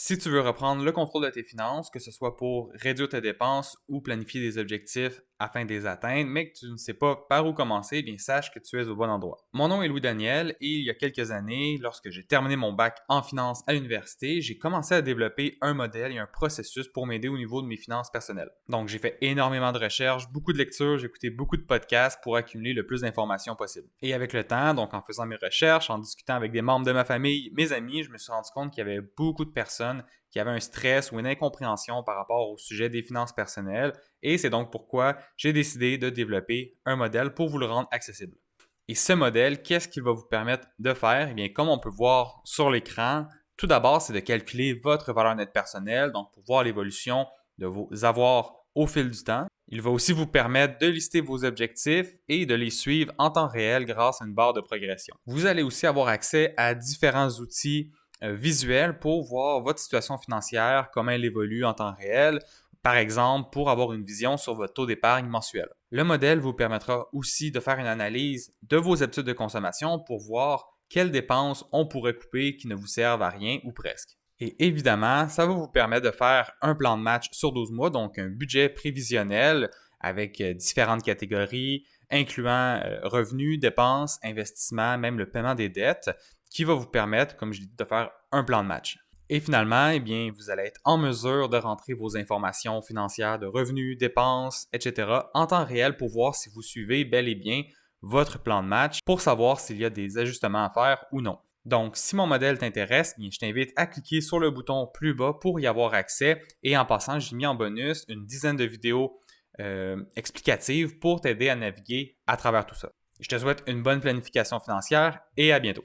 Si tu veux reprendre le contrôle de tes finances, que ce soit pour réduire tes dépenses ou planifier des objectifs afin de les atteindre, mais que tu ne sais pas par où commencer, eh bien sache que tu es au bon endroit. Mon nom est Louis Daniel et il y a quelques années, lorsque j'ai terminé mon bac en finance à l'université, j'ai commencé à développer un modèle et un processus pour m'aider au niveau de mes finances personnelles. Donc j'ai fait énormément de recherches, beaucoup de lectures, j'ai écouté beaucoup de podcasts pour accumuler le plus d'informations possible. Et avec le temps, donc en faisant mes recherches, en discutant avec des membres de ma famille, mes amis, je me suis rendu compte qu'il y avait beaucoup de personnes qui avaient un stress ou une incompréhension par rapport au sujet des finances personnelles et c'est donc pourquoi j'ai décidé de développer un modèle pour vous le rendre accessible. Et ce modèle, qu'est-ce qu'il va vous permettre de faire? Eh bien, comme on peut voir sur l'écran, tout d'abord, c'est de calculer votre valeur nette personnelle, donc pour voir l'évolution de vos avoirs au fil du temps. Il va aussi vous permettre de lister vos objectifs et de les suivre en temps réel grâce à une barre de progression. Vous allez aussi avoir accès à différents outils visuels pour voir votre situation financière, comment elle évolue en temps réel, par exemple pour avoir une vision sur votre taux d'épargne mensuel. Le modèle vous permettra aussi de faire une analyse de vos habitudes de consommation pour voir quelles dépenses on pourrait couper qui ne vous servent à rien ou presque. Et évidemment, ça va vous permettre de faire un plan de match sur 12 mois, donc un budget prévisionnel avec différentes catégories, incluant revenus, dépenses, investissements, même le paiement des dettes, qui va vous permettre, comme je dis, de faire un plan de match. Et finalement, eh bien, vous allez être en mesure de rentrer vos informations financières de revenus, dépenses, etc. en temps réel pour voir si vous suivez bel et bien votre plan de match pour savoir s'il y a des ajustements à faire ou non. Donc, si mon modèle t'intéresse, je t'invite à cliquer sur le bouton plus bas pour y avoir accès. Et en passant, j'ai mis en bonus une dizaine de vidéos explicatives pour t'aider à naviguer à travers tout ça. Je te souhaite une bonne planification financière et à bientôt.